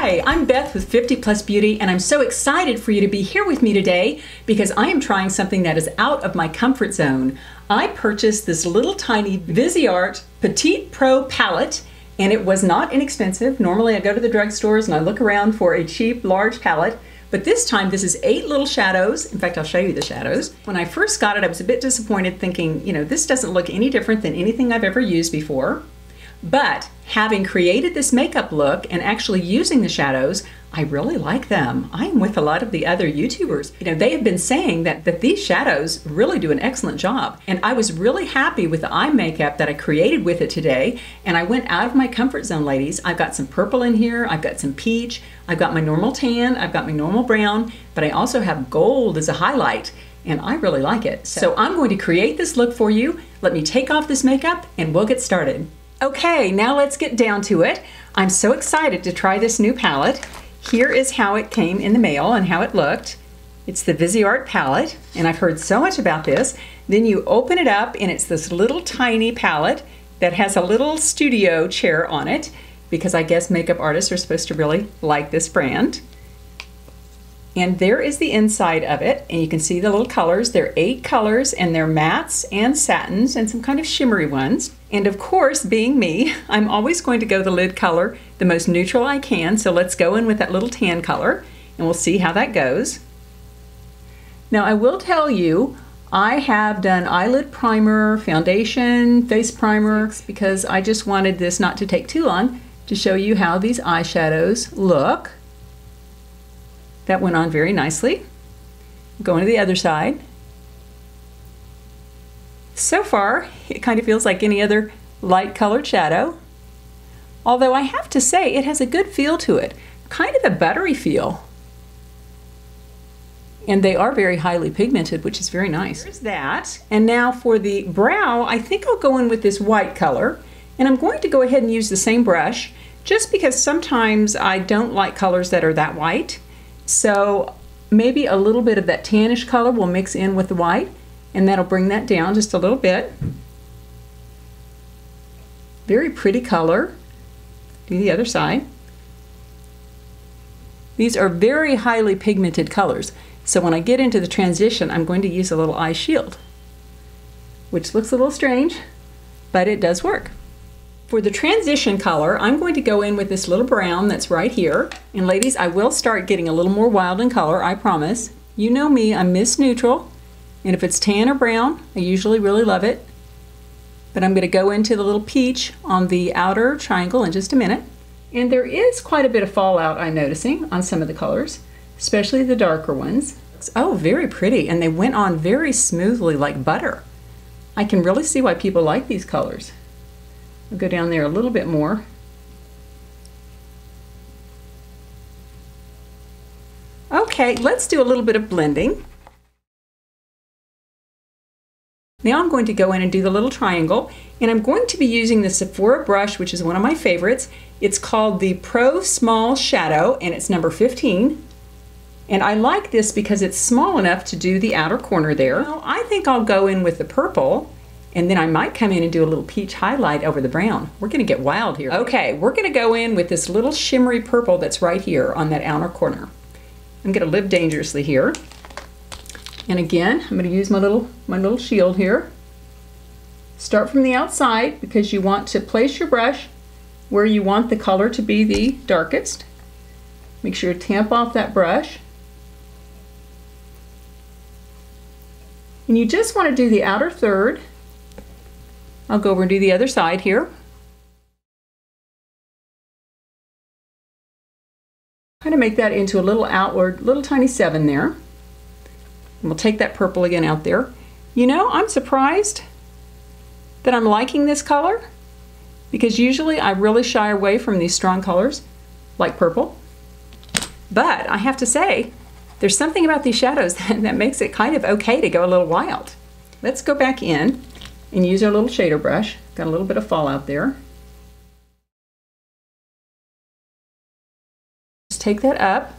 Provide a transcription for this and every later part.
Hi, I'm Beth with 50 Plus Beauty, and I'm so excited for you to be here with me today because I am trying something that is out of my comfort zone. I purchased this little tiny Viseart Petit Pro Palette, and it was not inexpensive. Normally I go to the drugstores and I look around for a cheap, large palette, but this time this is 8 little shadows. In fact, I'll show you the shadows. When I first got it, I was a bit disappointed thinking, this doesn't look any different than anything I've ever used before. But having created this makeup look and actually using the shadows, I really like them. I'm with a lot of the other YouTubers. They have been saying that these shadows really do an excellent job. And I was really happy with the eye makeup that I created with it today. And I went out of my comfort zone, ladies. I've got some purple in here. I've got some peach. I've got my normal tan. I've got my normal brown. But I also have gold as a highlight. And I really like it. So I'm going to create this look for you. Let me take off this makeup and we'll get started. Okay, now let's get down to it. I'm so excited to try this new palette. Here is how it came in the mail and how it looked. It's the Viseart palette, and I've heard so much about this. Then you open it up, and it's this little tiny palette that has a little studio chair on it, because I guess makeup artists are supposed to really like this brand. And there is the inside of it, and you can see the little colors. There are 8 colors, and they're mattes and satins and some kind of shimmery ones. And of course, being me, I'm always going to go the lid color the most neutral I can. So let's go in with that little tan color, and we'll see how that goes. Now I will tell you, I have done eyelid primer, foundation, face primer, because I just wanted this not to take too long to show you how these eyeshadows look. That went on very nicely. Going to the other side. So far, it kind of feels like any other light colored shadow. Although I have to say, it has a good feel to it. Kind of a buttery feel. And they are very highly pigmented, which is very nice. There's that. And now for the brow, I think I'll go in with this white color. And I'm going to go ahead and use the same brush, just because sometimes I don't like colors that are that white. So maybe a little bit of that tannish color will mix in with the white, and that'll bring that down just a little bit. Very pretty color. Do the other side. These are very highly pigmented colors, so when I get into the transition, I'm going to use a little eye shield, which looks a little strange, but it does work. For the transition color, I'm going to go in with this little brown that's right here. And ladies, I will start getting a little more wild in color, I promise. You know me, I'm Miss Neutral. And if it's tan or brown, I usually really love it. But I'm going to go into the little peach on the outer triangle in just a minute. And there is quite a bit of fallout I'm noticing on some of the colors, especially the darker ones. Oh, very pretty. And they went on very smoothly like butter. I can really see why people like these colors. I'll go down there a little bit more. Okay, let's do a little bit of blending. Now I'm going to go in and do the little triangle, and I'm going to be using the Sephora brush, which is one of my favorites. It's called the Pro Small Shadow, and it's number 15. And I like this because it's small enough to do the outer corner there. Now, I think I'll go in with the purple, and then I might come in and do a little peach highlight over the brown. We're gonna get wild here. Okay, we're gonna go in with this little shimmery purple that's right here on that outer corner. I'm gonna live dangerously here. And again, I'm gonna use my little shield here. Start from the outside because you want to place your brush where you want the color to be the darkest. Make sure to tamp off that brush. And you just wanna do the outer third. I'll go over and do the other side here. Kind of make that into a little outward, little tiny 7 there. And we'll take that purple again out there. I'm surprised that I'm liking this color, because usually I really shy away from these strong colors like purple. But I have to say, there's something about these shadows that makes it kind of okay to go a little wild. Let's go back in and use our little shader brush. Got a little bit of fallout there. Just take that up.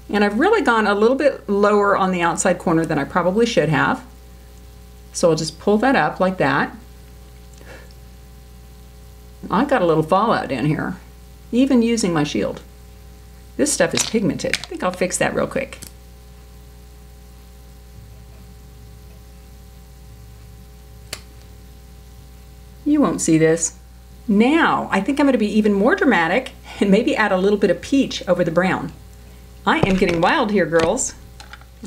And I've really gone a little bit lower on the outside corner than I probably should have. So I'll just pull that up like that. I got a little fallout down here, even using my shield. This stuff is pigmented. I think I'll fix that real quick. You won't see this. Now, I think I'm going to be even more dramatic and maybe add a little bit of peach over the brown. I am getting wild here, girls.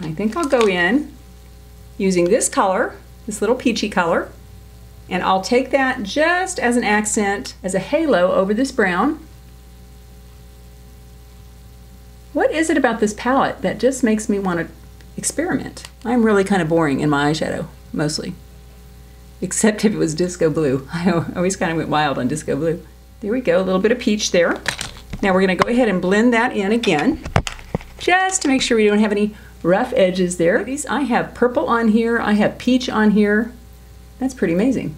I think I'll go in using this color, this little peachy color, and I'll take that just as an accent, as a halo over this brown. What is it about this palette that just makes me want to experiment? I'm really kind of boring in my eyeshadow, mostly. Except if it was disco blue. I always kind of went wild on disco blue. There we go, a little bit of peach there. Now we're going to go ahead and blend that in again, just to make sure we don't have any rough edges there. I have purple on here, I have peach on here. That's pretty amazing.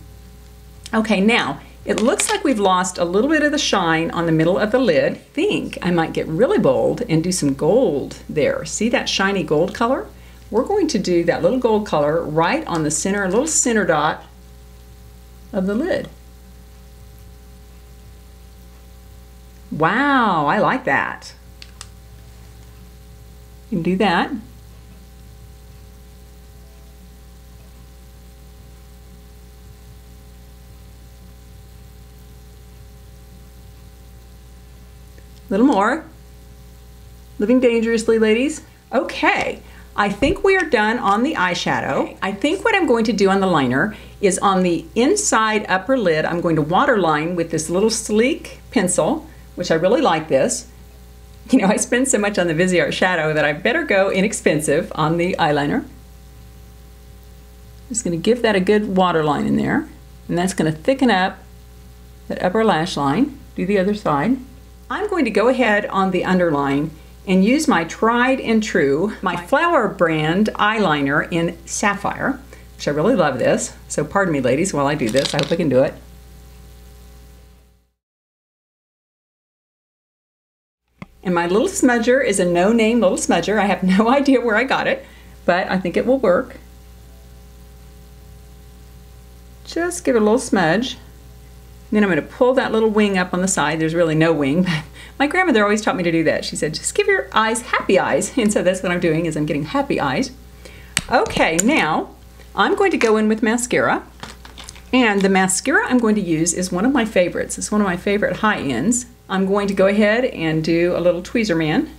Okay, now, it looks like we've lost a little bit of the shine on the middle of the lid. I think I might get really bold and do some gold there. See that shiny gold color? We're going to do that little gold color right on the center, little center dot of the lid. Wow, I like that. You can do that. A little more. Living dangerously, ladies. Okay, I think we are done on the eyeshadow. I think what I'm going to do on the liner is on the inside upper lid, I'm going to waterline with this little sleek pencil, which I really like this. You know, I spend so much on the Viseart shadow that I better go inexpensive on the eyeliner. Just going to give that a good waterline in there, and that's going to thicken up that upper lash line. Do the other side. I'm going to go ahead on the underline and use my tried and true, my Flower brand eyeliner in Sapphire, which I really love this. So pardon me, ladies, while I do this. I hope I can do it. And my little smudger is a no-name little smudger. I have no idea where I got it, but I think it will work. Just give it a little smudge. Then I'm going to pull that little wing up on the side. There's really no wing, but my grandmother always taught me to do that. She said, just give your eyes happy eyes. And so that's what I'm doing, is I'm getting happy eyes. Okay, now I'm going to go in with mascara. And the mascara I'm going to use is one of my favorites. It's one of my favorite high ends. I'm going to go ahead and do a little tweezer man.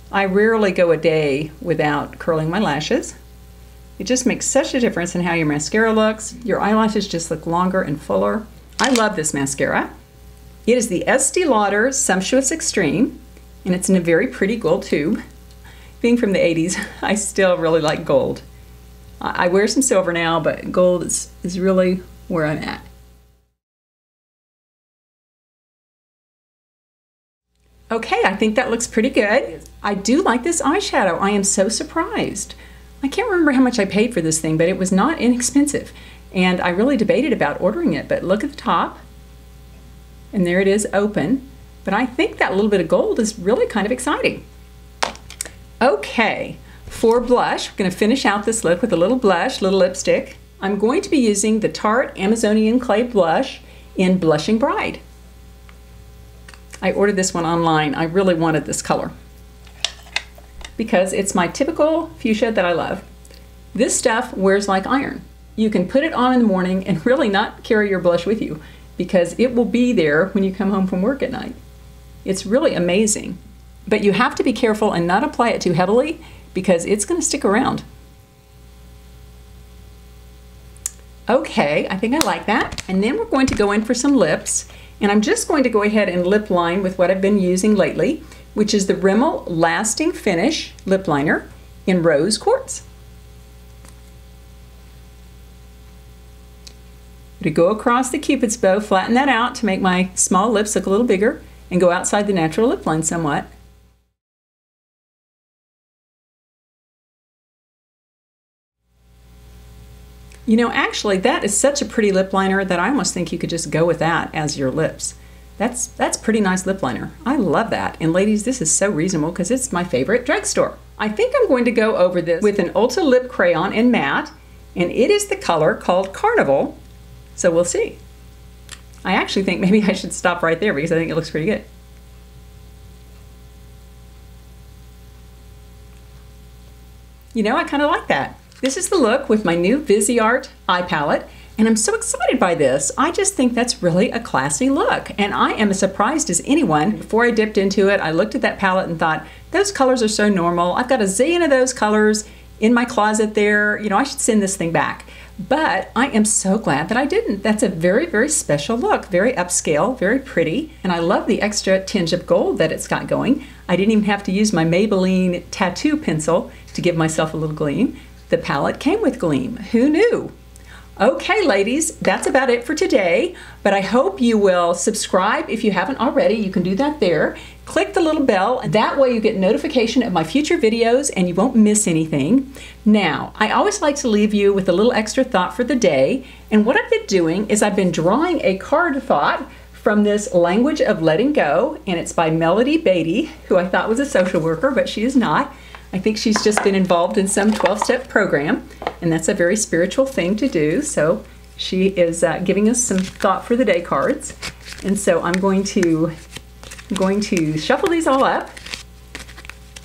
I rarely go a day without curling my lashes. It just makes such a difference in how your mascara looks. Your eyelashes just look longer and fuller. I love this mascara. It is the Estee Lauder Sumptuous Extreme, and it's in a very pretty gold tube. Being from the 80s, I still really like gold. I wear some silver now, but gold is really where I'm at. Okay, I think that looks pretty good. I do like this eyeshadow. I am so surprised. I can't remember how much I paid for this thing, but it was not inexpensive. And I really debated about ordering it, but look at the top. And there it is, open. But I think that little bit of gold is really kind of exciting. Okay, for blush, we're going to finish out this look with a little blush, little lipstick. I'm going to be using the Tarte Amazonian Clay Blush in Blushing Bride. I ordered this one online. I really wanted this color because it's my typical fuchsia that I love. This stuff wears like iron. You can put it on in the morning and really not carry your blush with you because it will be there when you come home from work at night. It's really amazing. But you have to be careful and not apply it too heavily because it's going to stick around. Okay, I think I like that. And then we're going to go in for some lips. And I'm just going to go ahead and lip line with what I've been using lately, which is the Rimmel Lasting Finish Lip Liner in Rose Quartz. To go across the Cupid's bow, flatten that out to make my small lips look a little bigger, and go outside the natural lip line somewhat. You know, actually, that is such a pretty lip liner that I almost think you could just go with that as your lips. That's pretty nice lip liner. I love that. And ladies, this is so reasonable because it's my favorite drugstore. I think I'm going to go over this with an Ulta Lip Crayon in matte, and it is the color called Carnival. So we'll see. I actually think maybe I should stop right there because I think it looks pretty good. You know, I kind of like that. This is the look with my new Viseart eye palette, and I'm so excited by this. I just think that's really a classy look, and I am as surprised as anyone. Before I dipped into it, I looked at that palette and thought, those colors are so normal. I've got a zillion of those colors in my closet there. You know, I should send this thing back. But I am so glad that I didn't. That's a very, very special look, very upscale, very pretty, and I love the extra tinge of gold that it's got going. I didn't even have to use my Maybelline tattoo pencil to give myself a little gleam. The palette came with gleam. Who knew? Okay, ladies, that's about it for today, but I hope you will subscribe if you haven't already. You can do that there. Click the little bell, and that way you get notification of my future videos and you won't miss anything. Now, I always like to leave you with a little extra thought for the day, and what I've been doing is I've been drawing a card thought from this Language of Letting Go, and it's by Melodie Beattie, who I thought was a social worker, but she is not. I think she's just been involved in some 12-step program, and that's a very spiritual thing to do. So she is giving us some thought for the day cards. And so I'm going to shuffle these all up,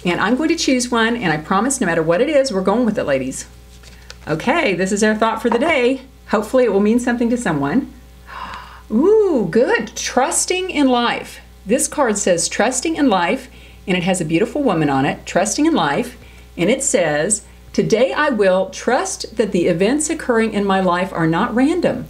and I'm going to choose one, and I promise no matter what it is, we're going with it, ladies. Okay, this is our thought for the day. Hopefully it will mean something to someone. Ooh, good. Trusting in life. This card says trusting in life, and it has a beautiful woman on it, trusting in life, and it says, today I will trust that the events occurring in my life are not random.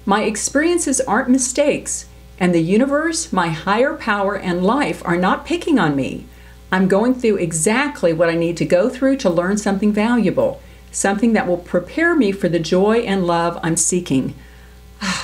My experiences aren't mistakes, and the universe, my higher power, and life are not picking on me. I'm going through exactly what I need to go through to learn something valuable, something that will prepare me for the joy and love I'm seeking.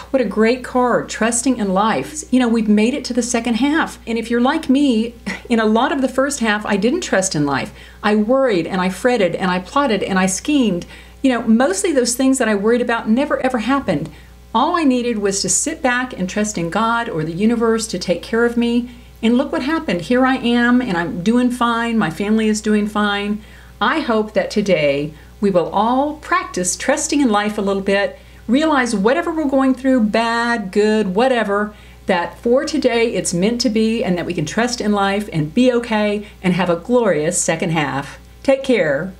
What a great card, trusting in life. You know, we've made it to the second half. And if you're like me, in a lot of the first half, I didn't trust in life. I worried and I fretted and I plotted and I schemed. You know, mostly those things that I worried about never ever happened. All I needed was to sit back and trust in God or the universe to take care of me. And look what happened. Here I am, and I'm doing fine. My family is doing fine. I hope that today we will all practice trusting in life a little bit. Realize whatever we're going through, bad, good, whatever, that for today it's meant to be, and that we can trust in life and be okay and have a glorious second half. Take care.